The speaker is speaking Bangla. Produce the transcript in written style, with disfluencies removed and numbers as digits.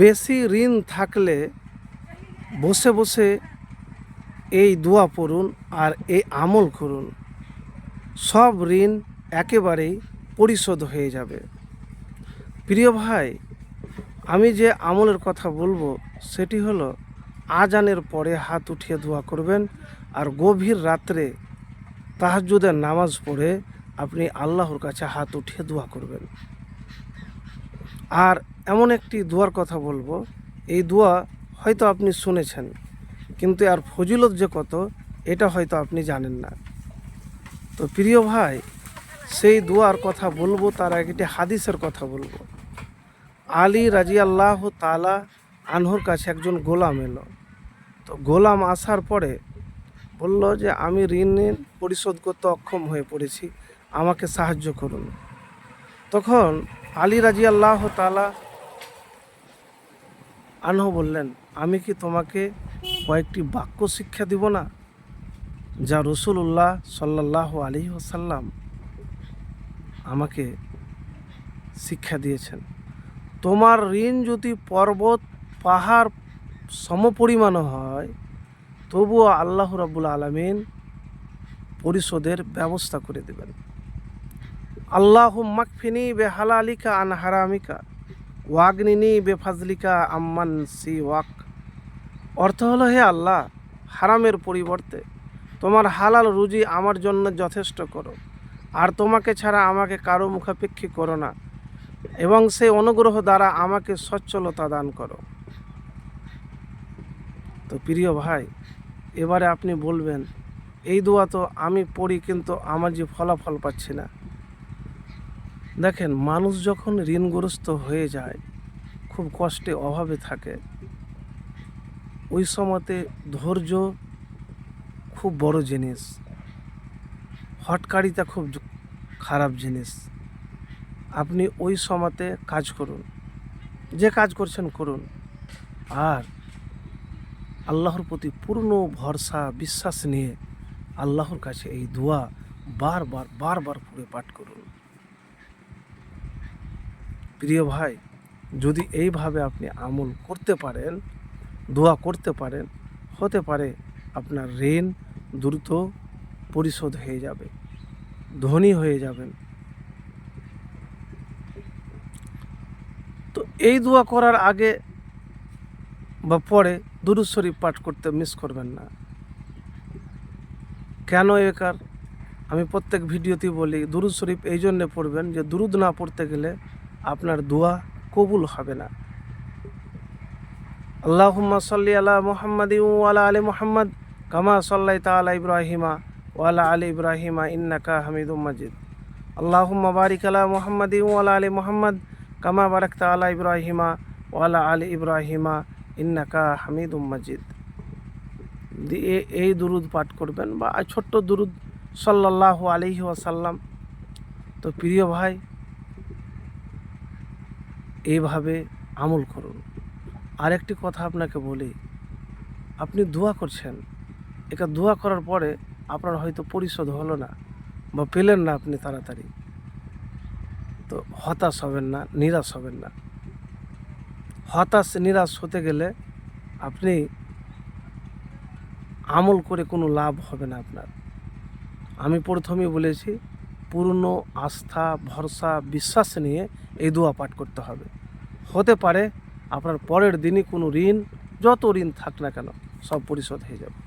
বেশি ঋণ থাকলে বসে বসে এই দোয়া পড়ুন আর এই আমল করুন, সব ঋণ একেবারেই পরিশোধ হয়ে যাবে। প্রিয় ভাই, আমি যে আমলের কথা বলবো সেটি হলো আজানের পরে হাত উঠিয়ে দোয়া করবেন, আর গভীর রাত্রে তাহাজ্জুদের নামাজ পড়ে আপনি আল্লাহর কাছে হাত উঠিয়ে দোয়া করবেন। আর এমন একটি দোয়ার কথা বলবো, এই দোয়া হয়তো আপনি শুনেছেন, কিন্তু আর ফজিলত যে কত এটা হয়তো আপনি জানেন না। তো প্রিয় ভাই, সেই দোয়ার কথা বলবো তার আগে একটি হাদিসের কথা বলবো। আলী রাজিয়াল্লাহ তাআলা আনহুর কাছে একজন গোলাম এলো। তো গোলাম আসার পরে বলল যে আমি ঋণ পরিশোধ করতে অক্ষম হয়ে পড়েছি, আমাকে সাহায্য করুন। তখন আলী রাজিয়াল্লাহ তাআলা আনহু বললেন, আমি কি তোমাকে কয়েকটি বাক্য শিক্ষা দিব না, যা রাসূলুল্লাহ সাল্লাল্লাহু আলাইহি ওয়াসাল্লাম আমাকে শিক্ষা দিয়েছেন। তোমার ঋণ যদি পর্বত পাহাড় সমপরিমাণ হয়, তবুও আল্লাহ রাব্বুল আলামিন পরিশোধের ব্যবস্থা করে দেবেন। আল্লাহুম্মা কফিনি বিহালালিকা আন হারামিকা ওয়াগনিনি বিফাজলিকা আম্মান সিওয়াক। অর্থ হলো, হে আল্লাহ, হারামের পরিবর্তে তোমার হালাল রুজি আমার জন্য যথেষ্ট করো, আর তোমাকে ছাড়া আমাকে কারো মুখাপেক্ষী করো না, এবং সেই অনুগ্রহ দ্বারা আমাকে সচ্ছলতা দান করো। তো প্রিয় ভাই, এবারে আপনি বলবেন, এই দোয়া তো আমি পড়ি কিন্তু আমার যে ফলাফল পাচ্ছি না। দেখেন, মানুষ যখন ঋণগ্রস্ত হয়ে যায়, খুব কষ্টে অভাবে থাকে, ওই সময়তে ধৈর্য খুব বড় জিনিস, হটকারিতা খুব খারাপ জিনিস। আপনি ওই সময়তে কাজ করুন, যে কাজ করছেন করুন, আর আল্লাহর প্রতি পূর্ণ ভরসা বিশ্বাস নিয়ে আল্লাহর কাছে এই দোয়া বারবার পড়ে পাঠ করুন। প্রিয় ভাই, যদি এইভাবে আপনি আমল করতে পারেন, দোয়া করতে পারেন, হতে পারে আপনার ঋণ দ্রুত পরিশোধ হয়ে যাবে, ধনী হয়ে যাবেন। তো এই দোয়া করার আগে বা পরে দুরূদ শরীফ পাঠ করতে মিস করবেন না। কেন একার আমি প্রত্যেক ভিডিওতেই বলি, দুরূদ শরীফ এই জন্যে পড়বেন যে দুরূদ না পড়তে গেলে আপনার দোয়া কবুল হবে না। আল্লাহুম্মা সাল্লি আলা মুহাম্মাদিন ওয়া আলা আলি মুহাম্মাদ কামা সাল্লাইতা আলা ইব্রাহিমা ওয়া আলা আলি ইব্রাহিমা ইন্নাকা হামিদুম মাজিদ। আল্লাহুম্মা বারিক আলা মুহাম্মাদিন ওয়া আলা আলি মুহাম্মাদ কামা বারাকতা আলা ইব্রাহিমা ওয়া আলা আলি ইব্রাহিমা ইন্নাকা হামিদুম মাজিদ। দিয়ে এই দুরূদ পাঠ করবেন, বা ছোট্ট দুরূদ সাল্লাল্লাহু আলাইহি ওয়াসাল্লাম। তো প্রিয় ভাই, এইভাবে আমল করুন। আরেকটি কথা আপনাকে বলি, আপনি দোয়া করছেন, এটা দোয়া করার পরে আপনার হয়তো পরিশোধ হলো না বা পেলেন না আপনি তাড়াতাড়ি, তো হতাশ হবেন না, নিরাশ হবেন না। হতাশ নিরাশ হতে গেলে আপনি আমল করে কোনো লাভ হবে না আপনার। আমি প্রথমেই বলেছি, পূর্ণ আস্থা ভরসা বিশ্বাস নিয়ে এই দোয়া পাঠ করতে হবে। হতে পারে আপনার পরের দিনই কোনো ঋণ, যত ঋণ থাক না কেন, সব পরিশোধ হয়ে যাবে।